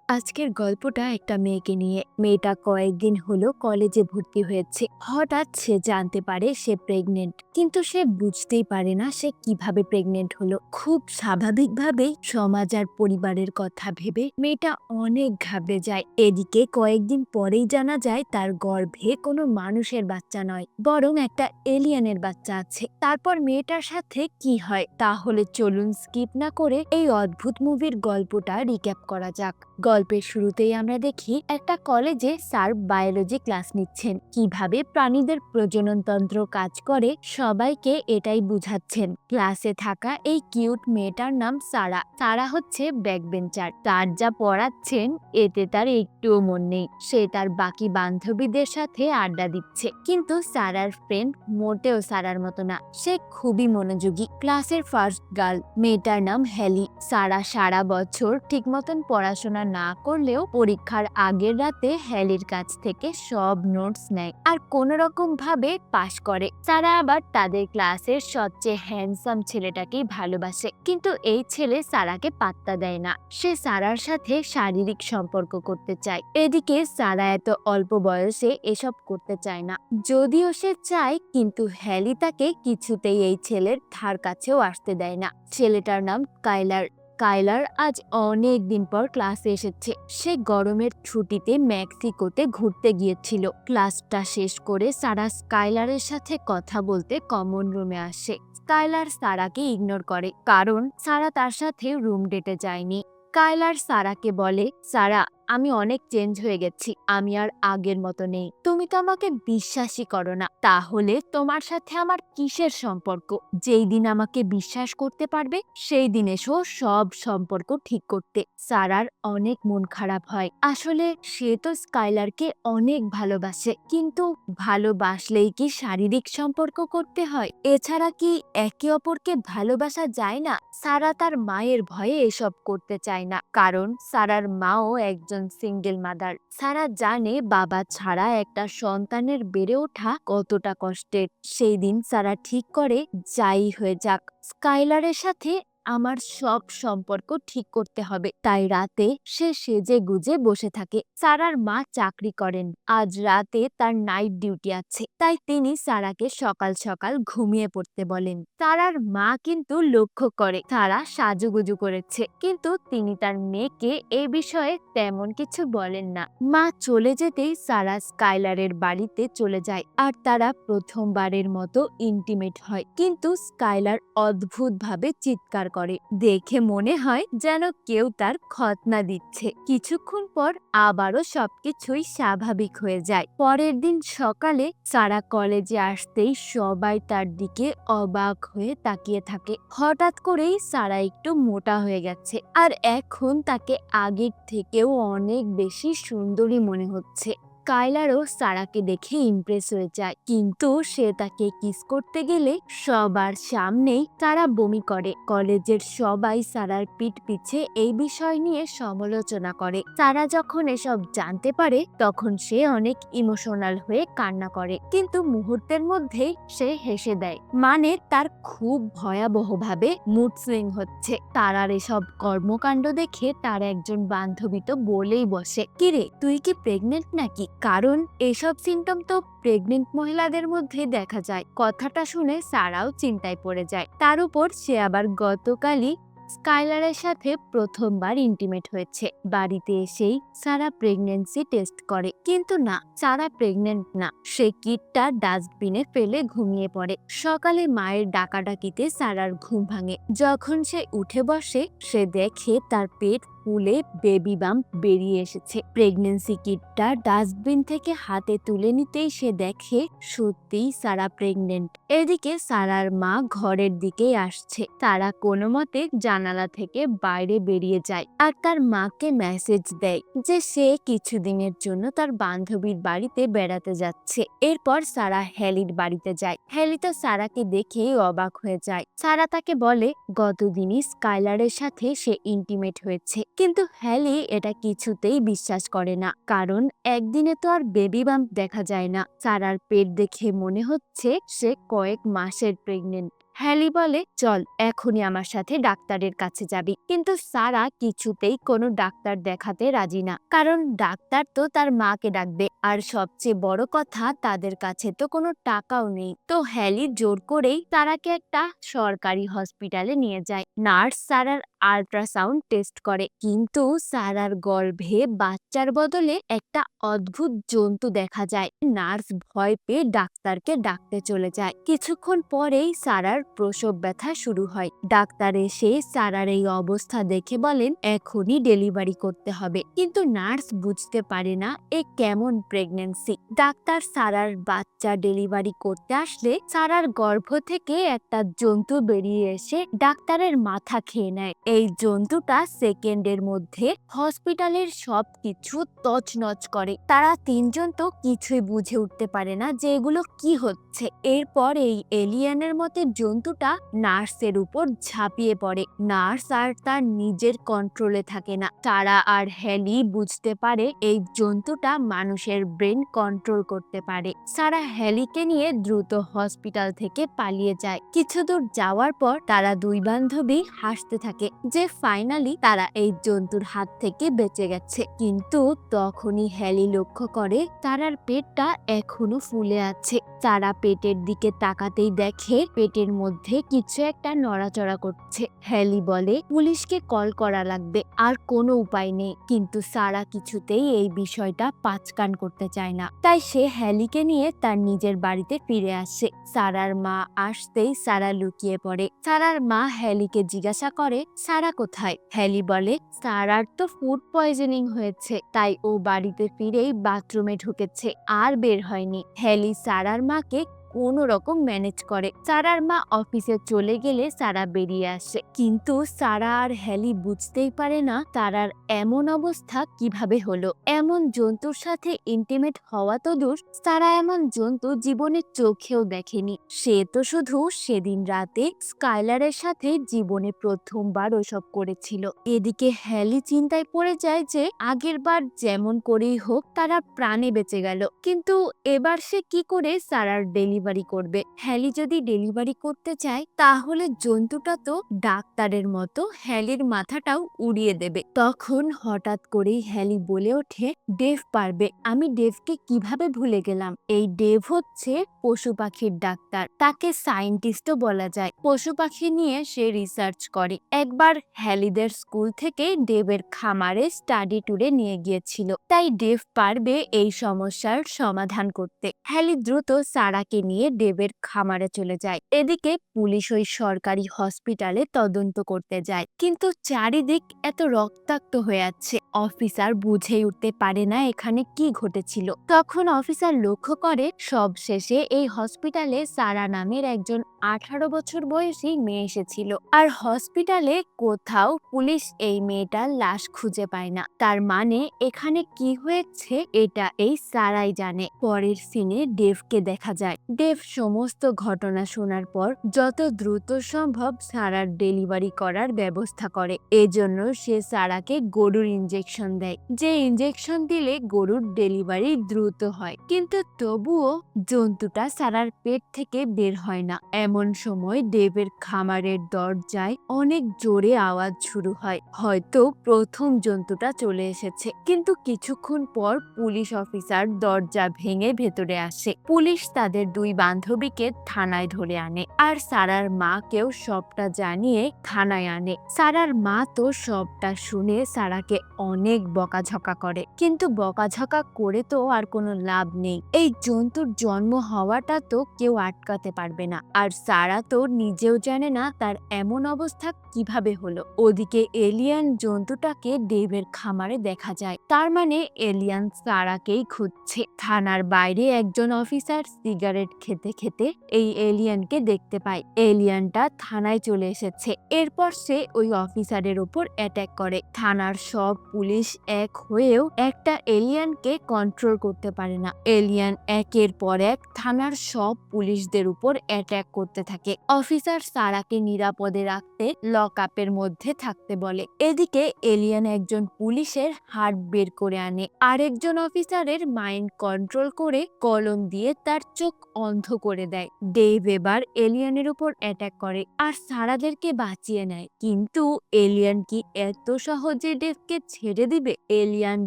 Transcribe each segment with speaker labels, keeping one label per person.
Speaker 1: আজকের গল্পটা একটা মেয়েকে নিয়ে। মেয়েটা কয়েকদিন হলো কলেজে ভর্তি হয়েছে। হঠাৎ সে জানতে পারে সে প্রেগনেন্ট, কিন্তু সে বুঝতেই পারে না সে কিভাবে প্রেগনেন্ট হলো। খুব স্বাভাবিকভাবেই সমাজ আর পরিবারের কথা ভেবে মেয়েটা অনেক ঘাবড়ে যায়। এদিকে কয়েকদিন পরেই জানা যায় তার গর্ভে কোনো মানুষের বাচ্চা নয়, বরং একটা এলিয়েনের বাচ্চা আছে। তারপর মেয়েটার সাথে কি হয় তাহলে চলুন স্কিপ না করে এই অদ্ভুত মুভির গল্পটা রিক্যাপ করা যাক। গল্পের শুরুতেই আমরা দেখি একটা কলেজে স্যার বায়োলজি ক্লাস নিচ্ছেন, কিভাবে প্রাণীদের প্রজননতন্ত্র কাজ করে সবাইকে এটাই বুঝাচ্ছেন। ক্লাসে থাকা এই কিউট মেয়েটার নাম সারা। সারা হচ্ছে ব্যাকবেঞ্চার। তার যা পড়াচ্ছেন এতে তার একটুও মন নেই। সে তার বাকি বান্ধবীদের সাথে আড্ডা দিচ্ছে, কিন্তু সারার ফ্রেন্ড মোটেও সারার মতো না। সে খুবই মনোযোগী, ক্লাসের ফার্স্ট গার্ল। মেয়েটার নাম হ্যালি। সারা সারা বছর ঠিক মতন পড়াশোনা না করলেও পরীক্ষার আগের রাতে হ্যালির কাছ থেকে সব নোটস নেয় আর কোনো রকম ভাবে পাশ করে। সারা আবার তাদের ক্লাসের সবচেয়ে হ্যান্ডসাম ছেলেটাকেই ভালোবাসে, কিন্তু এই ছেলে সারাকে পাত্তা দেয় না। সে সারার সাথে শারীরিক সম্পর্ক করতে চায়। এদিকে সারা এত অল্প বয়সে এসব করতে চায় না, যদিও সে চায়, কিন্তু হ্যালি তাকে কিছুতেই এই ছেলের ধার কাছেও আসতে দেয় না। ছেলেটার নাম কাইলার। কাইলার আজ অনেক দিন পর ক্লাসে এসেছে। সে গরমের ছুটিতে মেক্সিকোতে ঘুরতে গিয়েছিল। ক্লাসটা শেষ করে সারা স্কাইলারের সাথে কথা বলতে কমন রুমে আসে। স্কাইলার সারাকে ইগনোর করে, কারণ সারা তার সাথে রুম ডেটে যায়নি। স্কাইলার সারাকে বলে, সারা, আমি অনেক চেঞ্জ হয়ে গেছি, আমি আর আগের মতো নেই। তুমি তো আমাকে বিশ্বাসই করো না, তাহলে তোমার সাথে আমার কিসের সম্পর্ক? যেই দিন আমাকে বিশ্বাস করতে পারবে সেই দিন এসো সব সম্পর্ক ঠিক করতে। সারার অনেক মন খারাপ হয়। আসলে সে তো স্কাইলারকে অনেক ভালোবাসে, কিন্তু ভালোবাসলেই কি শারীরিক সম্পর্ক করতে হয়? এছাড়া কি একে অপরকে ভালোবাসা যায় না? সারা তার মায়ের ভয়ে এসব করতে চায় না, কারণ সারার মাও একজন সিঙ্গেল মাদার। সারা জানে বাবা ছাড়া একটা সন্তানের বেড়ে ওঠা কতটা কষ্টের। সেই দিন সারা ঠিক করে, যাই হয়ে যাক, স্কাইলারের সাথে আমার সব সম্পর্ক ঠিক করতে হবে। তাই রাতে সে সেজে গুজে বসে থাকে। সারার মা চাকরি করেন, আজ রাতে তার নাইট ডিউটি আছে, তাই তিনি সারাকে সকাল সকাল ঘুমিয়ে পড়তে বলেন। সারার মা কিন্তু লক্ষ্য করে সারা সাজুগুজু করেছে, কিন্তু তিনি তার মেয়েকে এ বিষয়ে তেমন কিছু বলেন না। মা চলে যেতেই সারা স্কাইলারের বাড়িতে চলে যায় আর তারা প্রথমবারের মতো ইন্টিমেট হয়। কিন্তু স্কাইলার অদ্ভুতভাবে চিৎকার করে, দেখে মনে হয় যেন কেউ তার খতনা দিচ্ছে। কিছুক্ষণ পর আবারও সবকিছুই স্বাভাবিক হয়ে যায়। পরের দিন সকালে সারা কলেজে আসতেই সবাই তার দিকে অবাক হয়ে তাকিয়ে থাকে। হঠাৎ করেই সারা একটু মোটা হয়ে গেছে আর এখন তাকে আগের থেকেও অনেক বেশি সুন্দরী মনে হচ্ছে। কাইলারও সারাকে দেখে ইমপ্রেস হয়ে যায়, কিন্তু সে তাকে কিস করতে গেলে সবার সামনেই তারা বমি করে। কলেজের সবাই সারার পিঠ পিছে এই বিষয় নিয়ে সমালোচনা করে। সারা যখন এসব জানতে পারে তখন সে অনেক ইমোশনাল হয়ে কান্না করে, কিন্তু মুহূর্তের মধ্যেই সে হেসে দেয়। মানে তার খুব ভয়াবহভাবে মুড সুইং হচ্ছে। তারার এসব কর্মকাণ্ড দেখে তার একজন বান্ধবী তো বলেই বসে, কিরে তুই কি প্রেগনেন্ট নাকি? কারণ এসব সিমটম তো প্রেগনেন্ট মহিলাদের মধ্যে দেখা যায়। কথাটা শুনে সারাও চিন্তায় পড়ে যায়। তার উপর সে আবার গতকালই স্কাইলারের সাথে প্রথমবার ইন্টিমেট হয়েছে। বাড়িতে এসেই সারা প্রেগনেন্সি টেস্ট করে, কিন্তু না, সারা প্রেগনেন্ট না। সে কিটটা ডাস্টবিনে ফেলে ঘুমিয়ে পড়ে। সকালে মায়ের ডাকাডাকিতে সারার ঘুম ভাঙে। যখন সে উঠে বসে সে দেখে তার পেট ফুলে বেবি বাম্প বেরিয়ে এসেছে। প্রেগনেন্সি কিটটা ডাস্টবিন থেকে হাতে তুলে নিতেই সে দেখে সত্যিই সারা প্রেগনেন্ট। এদিকে সারার মা ঘরের দিকেই আসছে। তারা কোনো মতে জানালা থেকে বাইরে বেরিয়ে যায় আর তার মাকে মেসেজ দেয় যে সে কিছুদিনের জন্য তার বান্ধবীর বাড়িতে বেড়াতে যাচ্ছে। এরপর সারা হ্যালির বাড়িতে যায়। হ্যালি তো সারাকে দেখেই অবাক হয়ে যায়। সারা তাকে বলে গতদিনই স্কাইলারের সাথে সে ইন্টিমেট হয়েছে, কিন্তু হ্যালি এটা কিছুতেই বিশ্বাস করে না, কারণ একদিনে তো আর বেবি বাম্প দেখা যায় না। সারার পেট দেখে মনে হচ্ছে সে কয়েক মাসের প্রেগনেন্ট। হ্যালি বলে, চল এখনই আমার সাথে ডাক্তারের কাছে যাবি। কিন্তু সারা কিছুতেই কোনো ডাক্তার দেখাতে রাজি না, কারণ ডাক্তার তো তার মাকে ডাকবে, আর সবচেয়ে বড় কথা তাদের কাছে তো কোনো টাকাও নেই। তো হ্যালি জোর করেই সারাকে একটা সরকারি হসপিটালে নিয়ে যায়। নার্স সারার আল্ট্রাসাউন্ড টেস্ট করে, কিন্তু সারার গর্ভে বাচ্চার বদলে একটা অদ্ভুত জন্তু দেখা যায়। নার্স ভয় পেয়ে ডাক্তারকে ডাকতে চলে যায়। কিছুক্ষণ পরেই সারার প্রসব ব্যথা শুরু হয়। ডাক্তার এসে সারার এই অবস্থা দেখে বলেন এখনই ডেলিভারি করতে হবে, কিন্তু নার্স বুঝতে পারে না এ কেমন প্রেগন্যান্সি। ডাক্তার সারার বাচ্চা ডেলিভারি করতে আসলে সারার গর্ভ থেকে একটা জন্তু বেরিয়ে এসে ডাক্তারের মাথা খেয়ে নেয়। এই জন্তুটা সেকেন্ডের মধ্যে হসপিটালের সবকিছু তছনছ করে। তারা তিনজন তো কিছুই বুঝে উঠতে পারে না যে এগুলো কি হচ্ছে। এরপর এই এলিয়ানের মতে জন্তুটা নার্সের উপর ঝাঁপিয়ে পড়ে। নার্স আর তার নিজের কন্ট্রোলে থাকে না। তারা আর হ্যালি বুঝতে পারে এই জন্তুটা মানুষের ব্রেন কন্ট্রোল করতে পারে। সারা হ্যালিকে নিয়ে দ্রুত হসপিটাল থেকে পালিয়ে যায়। কিছু দূর যাওয়ার পর তারা দুই বান্ধবী হাসতে থাকে যে ফাইনালি তারা এই জন্তুর হাত থেকে বেঁচে গেছে। কিন্তু তখনই হ্যালি লক্ষ্য করে তারার পেটটা এখনো ফুলে আছে। তারা পেটের দিকে তাকাতেই দেখে পেটের মধ্যে কিছু একটা নড়াচড়া করছে। হ্যালি বলে পুলিশকে কল করা লাগবে, আর কোনো উপায় নেই। কিন্তু সারা কিছুতেই এই বিষয়টা পাঁচকান করতে চায় না, তাই সে হ্যালিকে নিয়ে তার নিজের বাড়িতে ফিরে আসে। সারার মা আসতেই সারা লুকিয়ে পড়ে। সারার মা হ্যালিকে জিজ্ঞাসা করে সারা কোথায়। হ্যালি বলে সারার তো ফুড পয়জনিং হয়েছে, তাই ও বাড়িতে ফিরেই বাথরুমে ঢুকেছে, আর বের হয়নি। হ্যালি সারার মাকে কোনো রকম ম্যানেজ করে। সারার মা অফিসে চলে গেলে সারা বেরিয়ে আসে, কিন্তু সারা আর হ্যালি বুঝতেই পারে না তারার এমন অবস্থা কিভাবে হলো। এমন জন্তুর সাথে ইন্টিমেট হওয়া তো দূর, সারা এমন জন্তু জীবনে চোখেও দেখেনি। সে তো শুধু সেদিন রাতে স্কাইলারের সাথে জীবনে প্রথমবার ওসব করেছিল। এদিকে হ্যালি চিন্তায় পড়ে যায় যে আগের বার যেমন করেই হোক তারা প্রাণে বেঁচে গেল, কিন্তু এবার সে কি করে সারার ডেলিভারি করবে। হ্যালি যদি ডেলিভারি করতে চায় তাহলে জন্তুটা তো ডাক্তারের মতো হ্যালির মাথাটাও উড়িয়ে দেবে। তখন হঠাৎ করেই হ্যালি বলে ওঠে ডেভ পারবে। আমি ডেভকে কিভাবে ভুলে গেলাম। এই ডেভ হচ্ছে পশু পাখির ডাক্তার, তাকে সায়েন্টিস্টও বলা যায়। পশু পাখি নিয়ে সে রিসার্চ করে। একবার হ্যালিদের স্কুল থেকে ডেভের খামারে স্টাডি ট্যুরে নিয়ে গিয়েছিল, তাই ডেভ পারবে এই সমস্যার সমাধান করতে। হ্যালি দ্রুত সারাকে নিয়ে ডেভের খামারে চলে যায়। এদিকে পুলিশ ওই সরকারি হসপিটালে তদন্ত করতে যায়, কিন্তু চারিদিক এত রক্তাক্ত হয়ে আছে অফিসার বুঝেই উঠতে পারে না এখানে কি ঘটেছিল। তখন অফিসার লক্ষ্য করে সব শেষে এই হসপিটালে সারা নামের একজন 18 বছর বয়সী মেয়ে এসেছিল, আর হসপিটালে কোথাও পুলিশ এই মেয়েটার লাশ খুঁজে পায় না। তার মানে এখানে কি হয়েছে এটা এই সারাই জানে। পরের সিনে ডেভকে দেখা যায়। ডেভ সমস্ত ঘটনা শোনার পর যত দ্রুত সম্ভব সারার ডেলিভারি করার ব্যবস্থা করে। এজন্য সে সারাকে গরুর ইনজেকশন দেয়, যে ইনজেকশন দিলে গরুর ডেলিভারি দ্রুত হয়। কিন্তু তবুও জন্তুটা সারার পেট থেকে বের হয় না। এমন সময় ডেভের খামারের দরজায় অনেক জোরে আওয়াজ শুরু হয়, হয়তো প্রথম জন্তুটা চলে এসেছে। কিন্তু কিছুক্ষণ পর পুলিশ অফিসার দরজা ভেঙে ভেতরে আসে। পুলিশ তাদের দুই বান্ধবীকে থানায় ধরে আনে, আর সারার মাকেও সবটা জানিয়ে থানায় আনে। সারার মা তো সবটা শুনে সারাকে অনেক বকাঝকা করে, কিন্তু বকাঝকা করে তো আর কোনো লাভ নেই। এই জন্তুর জন্ম হওয়াটা তো কেউ আটকাতে পারবে না, আর সারা তো নিজেও জানে না তার এমন অবস্থা কিভাবে হলো। ওদিকে এলিয়ান জন্তুটাকে ডেভের খামারে দেখা যায়, তার মানে এলিয়ান সারাকেই খুঁজছে। থানার বাইরে একজন অফিসার সিগারেট খেতে খেতে এই এলিয়ানকে দেখতে পায়। এলিয়ানটা থানায় চলে এসেছে। এরপর সে ওই অফিসারের উপর অ্যাটাক করে। থানার সব পুলিশ এক হয়েও একটা এলিয়ানকে কন্ট্রোল করতে পারে না। এলিয়ান একের পর এক থানার সব পুলিশদের উপর অ্যাটাক করতে থাকে। অফিসার সারাকে নিরাপদে রাখতে লক আপের মধ্যে থাকতে বলে। এদিকে এলিয়ান একজন পুলিশের হার্ট বের করে আনে, আরেকজন অফিসারের মাইন্ড কন্ট্রোল করে কলম দিয়ে তার চোখ বন্ধ করে দেয়। ডেভ এবার এলিয়ানের উপর অ্যাটাক করে আর সারাদেরকে বাঁচিয়ে নেয়। কিন্তু এলিয়ান কি এত সহজে ডেভকে ছেড়ে দিবে? এলিয়ান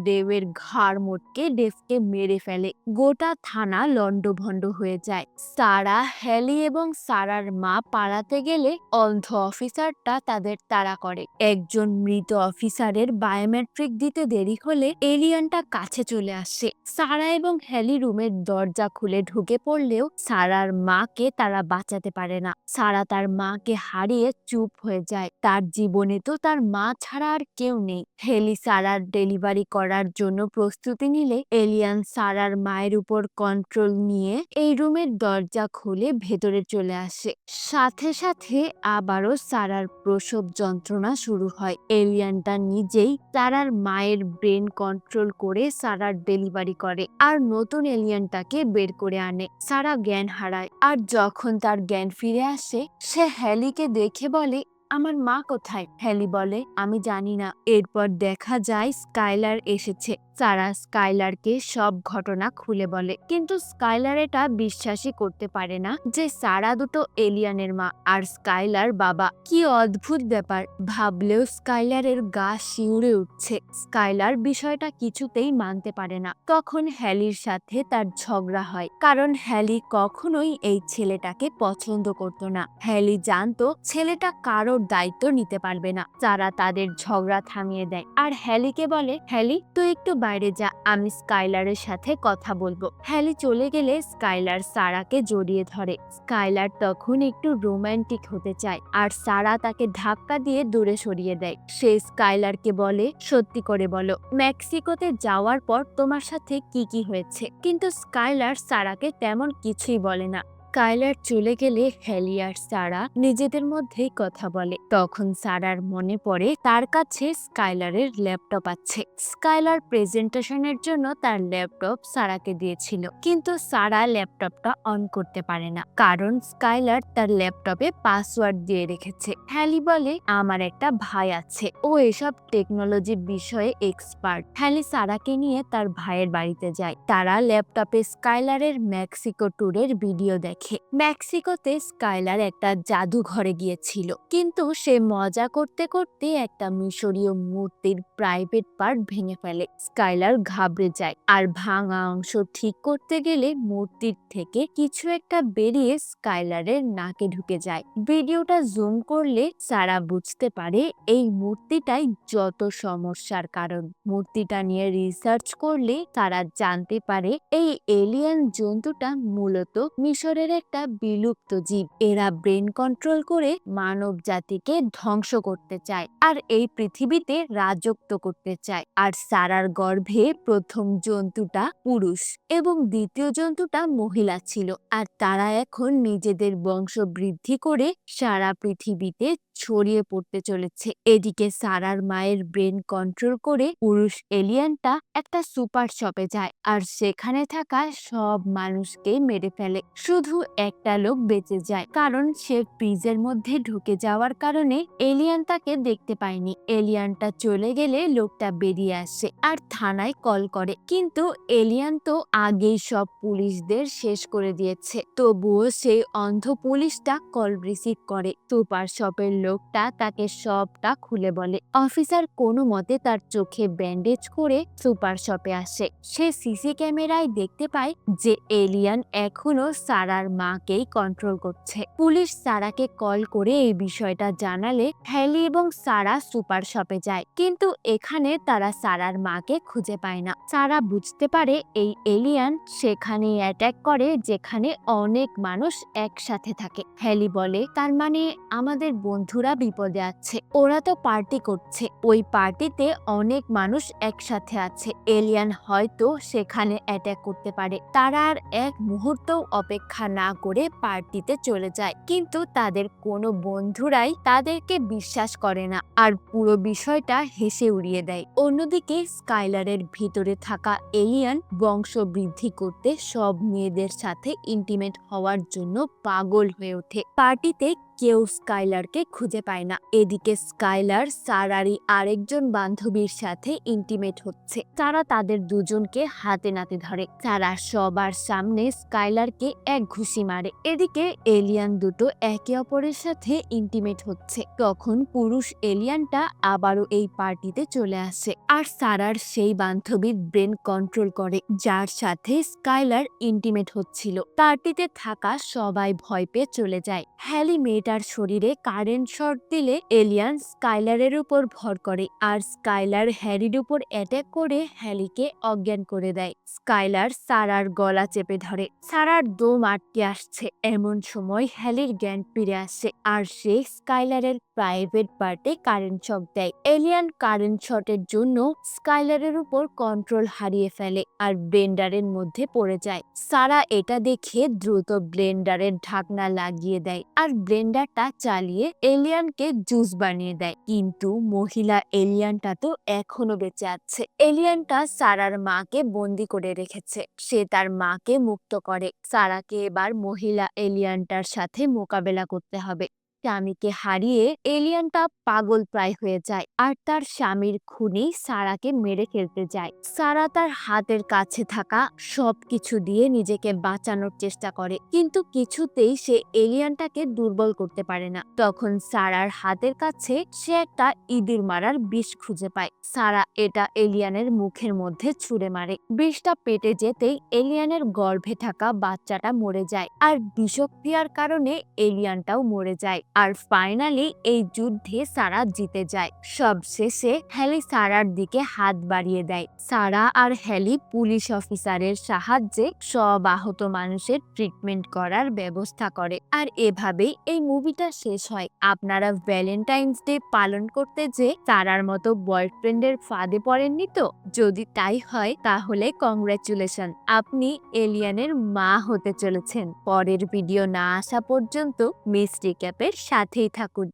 Speaker 1: ডেভের ঘাড় মোটকে ডেভকে মেরে ফেলে। গোটা থানা লণ্ডভণ্ড হয়ে যায়। সারা, হ্যালি এবং সারার মা পালাতে গেলে অন্ধ অফিসারটা তাদের তাড়া করে। একজন মৃত অফিসারের বায়োমেট্রিক দিতে দেরি হলে এলিয়ানটা কাছে চলে আসে। সারা এবং হ্যালি রুমের দরজা খুলে ঢুকে পড়লেও সারার মাকে তারা বাঁচাতে পারে না। সারা তার মাকে হারিয়ে চুপ হয়ে যায়। তার জীবনে তো তার মা ছাড়া আর কেউ নেই। হেলি সারার ডেলিভারি করার জন্য প্রস্তুতি নিলে এলিয়ান সারার মায়ের উপর কন্ট্রোল নিয়ে এই রুমের দরজা খুলে ভেতরে চলে আসে। সাথে সাথে আবারও সারার প্রসব যন্ত্রণা শুরু হয়। এলিয়ানটা নিজেই সারার মায়ের ব্রেন কন্ট্রোল করে সারার ডেলিভারি করে আর নতুন এলিয়ানটাকে বের করে আনে। সারা জ্ঞান হারায় আর যখন তার জ্ঞান ফিরে আসে সে হ্যালিকে দেখে বলে, আমার মা কোথায়? হ্যালি বলে, আমি জানি না। এরপর দেখা যায় স্কাইলার এসেছে। সারা স্কাইলারকে সব ঘটনা খুলে বলে, কিন্তু স্কাইলার এটা বিশ্বাসই করতে পারে না যে সারা দুটো এলিয়ানের মা আর স্কাইলার বাবা। কি অদ্ভুত ব্যাপার! ভাবলেও স্কাইলারের গা শিউরে উঠছে। স্কাইলার বিষয়টা কিছুতেই মানতে পারে না। তখন হ্যালির সাথে তার ঝগড়া হয়, কারণ হ্যালি কখনোই এই ছেলেটাকে পছন্দ করতো না। হ্যালি জানতো ছেলেটা কারোর দায়িত্ব নিতে পারবে না। সারা তাদের ঝগড়া থামিয়ে দেয় আর হ্যালিকে বলে, হ্যালি তুই একটু বাইরে যা, আমি স্কাইলারের সাথে কথা বলবো। হ্যালি চলে গেলে স্কাইলার সারাকে জড়িয়ে ধরে। স্কাইলার তখন একটু রোমান্টিক হতে চায় আর সারা তাকে ধাক্কা দিয়ে দূরে সরিয়ে দেয়। সে স্কাইলারকে বলে, সত্যি করে বলো, মেক্সিকোতে যাওয়ার পর তোমার সাথে কি কি হয়েছে? কিন্তু স্কাইলার সারাকে তেমন কিছুই বলে না। স্কাইলার চলে গেলে হ্যালি আর সারা নিজেদের মধ্যেই কথা বলে। তখন সারার মনে পড়ে তার কাছে স্কাইলারের ল্যাপটপ আছে। স্কাইলার প্রেজেন্টেশনের জন্য তার ল্যাপটপ সারাকে দিয়েছিল, কিন্তু সারা ল্যাপটপটা অন করতে পারে না, কারণ স্কাইলার তার ল্যাপটপে পাসওয়ার্ড দিয়ে রেখেছে। হ্যালি বলে, আমার একটা ভাই আছে, ও এসব টেকনোলজি বিষয়ে এক্সপার্ট। হ্যালি সারাকে নিয়ে তার ভাইয়ের বাড়িতে যায়। তারা ল্যাপটপে স্কাইলারের মেক্সিকো ট্যুরের ভিডিও দেখে। মেক্সিকোতে স্কাইলার একটা জাদুঘরে গিয়েছিল, কিন্তু সে মজা করতে করতে একটা মিশরীয় মূর্তির প্রাইভেট পার্ট ভেঙে ফেলে। স্কাইলার ঘাবড়ে যায় আর ভাঙা অংশ ঠিক করতে গেলে মূর্তির থেকে কিছু একটা বেরিয়ে স্কাইলারের নাকে ঢুকে যায়। ভিডিওটা জুম করলে সারা বুঝতে পারে এই মূর্তিটাই যত সমস্যার কারণ। মূর্তিটা নিয়ে রিসার্চ করলে তারা জানতে পারে এই এলিয়েন জন্তুটা মূলত মিশরের একটা বিলুপ্ত জীব। এরা ব্রেন কন্ট্রোল করে মানব জাতিকে ধ্বংস করতে চায় আর এই পৃথিবীতে রাজত্ব করতে চায়। আর সারার গর্ভে প্রথম জন্তুটা পুরুষ এবং দ্বিতীয় জন্তুটা মহিলা ছিল, আর তারা এখন নিজেদের বংশ বৃদ্ধি করে সারা পৃথিবীতে ছড়িয়ে পড়তে চলেছে। এদিকে সারার মায়ের ব্রেন কন্ট্রোল করে পুরুষ এলিয়ানটা একটা সুপার শপে যায় আর সেখানে থাকা সব মানুষকে মেরে ফেলে। শুধু একটা লোক বেঁচে যায়, কারণ সে ফ্রিজের মধ্যে ঢুকে যাওয়ার কারণে এলিয়ান তাকে দেখতে পায়নি। এলিয়ানটা চলে গেলে লোকটা বেরিয়ে আসে আর থানায় কল করে, কিন্তু এলিয়ান তো আগেই সব পুলিশদের শেষ করে দিয়েছে। তবুও সেই অন্ধ পুলিশটা কল রিসিভ করে। সুপার শপের লোকটা তাকে সবটা খুলে বলে। অফিসার কোনো মতে তার চোখে ব্যান্ডেজ করে সুপার শপে আসে। সে সিসি ক্যামেরায় দেখতে পায় যে এলিয়ান এখনো সারার মাকেই কন্ট্রোল করছে। পুলিশ সারাকে কল করে এই বিষয়টা জানালে হ্যালি এবং সারা সুপার শপে যায়, কিন্তু এখানে তারা সারার মাকে খুঁজে পায় না। সারা বুঝতে পারে এই এলিয়ান সেখানে অ্যাটাক করে যেখানে অনেক মানুষ একসাথে থাকে। হ্যালি বলে, তার মানে আমাদের বন্ধুরা বিপদে আছে, ওরা তো পার্টি করছে, ওই পার্টিতে অনেক মানুষ একসাথে আছে, এলিয়ান হয়তো সেখানে অ্যাটাক করতে পারে। তারা আর এক মুহূর্তও অপেক্ষা না করে পার্টিতে চলে যায়, কিন্তু তাদের কোনো বন্ধুরাই তাদেরকে বিশ্বাস করে না আর পুরো বিষয়টা হেসে উড়িয়ে দেয়। অন্যদিকে স্কাইলারের ভিতরে থাকা এলিয়ান বংশ বৃদ্ধি করতে সব মেয়েদের সাথে ইন্টিমেট হওয়ার জন্য পাগল হয়ে ওঠে। পার্টিতে কেউ স্কাইলারকে খুঁজে পায় না। এদিকে স্কাইলার সারারই আরেকজন বান্ধবীর সাথে ইন্টিমেট হচ্ছে। তারা তাদের দুজনকে হাতে নাতে ধরে। তারা সবার সামনে স্কাইলারকে এক ঘুষি মারে। এদিকে এলিয়ান দুটো একে অপরের সাথে ইন্টিমেট হচ্ছে। তখন পুরুষ এলিয়ানটা আবারও এই পার্টিতে চলে আসে আর সারার সেই বান্ধবীর ব্রেন কন্ট্রোল করে যার সাথে স্কাইলার ইন্টিমেট হচ্ছিল। পার্টিতে থাকা সবাই ভয় পেয়ে চলে যায়। হ্যালি মেয়েটার শরীরে কারেন্ট শর্ট দিলে এলিয়ান স্কাইলারের উপর ভর করে আর স্কাইলার হ্যারির উপর অ্যাটাক করে হ্যালিকে অজ্ঞান করে দেয়। স্কাইলার সারার গলা চেপে ধরে। সারার দম আটকে আসছে। এমন সময় হ্যালির জ্ঞান ফিরে আসে আর সে স্কাইলারের প্রাইভেট পার্টে কারেন্ট শক দেয়। এলিয়ান কারেন্ট শটের জন্য স্কাইলারের উপর কন্ট্রোল হারিয়ে ফেলে আর ব্লেন্ডারের মধ্যে পড়ে যায়। সারা এটা দেখে দ্রুত ব্লেন্ডারের ঢাকনা লাগিয়ে দেয় আর ব্লেন্ডারটা চালিয়ে এলিয়ানকে জুস বানিয়ে দেয়। কিন্তু মহিলা এলিয়ানটা তো এখনো বেঁচে আছে। এলিয়ানটা সারার মাকে বন্দি করে রেখেছে। সে তার মাকে মুক্ত করে। সারাকে এবার মহিলা এলিয়ানটার সাথে মোকাবেলা করতে হবে। স্বামীকে হারিয়ে এলিয়ানটা পাগল প্রায় হয়ে যায় আর তার স্বামীর খুনি সারাকে মেরে ফেলতে যায়। সারা তার হাতের কাছে থাকা সবকিছু দিয়ে নিজেকে বাঁচানোর চেষ্টা করে, কিন্তু কিছুতেই সে এলিয়ানটাকে দুর্বল করতে পারে না। তখন সারার হাতের কাছে সে একটা ইঁদুর মারার বিষ খুঁজে পায়। সারা এটা এলিয়ানের মুখের মধ্যে ছুঁড়ে মারে। বিষটা পেটে যেতেই এলিয়ানের গর্ভে থাকা বাচ্চাটা মরে যায় আর বিষক্রিয়ার কারণে এলিয়ানটাও মরে যায়। আর ফাইনালি এই যুদ্ধে সারা জিতে যায়। সবশেষে হ্যালি সারার দিকে হাত বাড়িয়ে দেয়। সারা আর হ্যালি পুলিশ অফিসারের সাহায্যে সব আহত মানুষের ট্রিটমেন্ট করার ব্যবস্থা করে। আর এভাবেই এই মুভিটা শেষ হয়। আপনারা ভ্যালেন্টাইন্স ডে পালন করতে যে সারার মতো বয়ফ্রেন্ডের ফাঁদে পড়েননি তো? যদি তাই হয় তাহলে কংগ্রাচুলেশন, আপনি এলিয়ানের মা হতে চলেছেন। পরের ভিডিও না আসা পর্যন্ত মিস রিক্যাপের সাথেই থাকুন।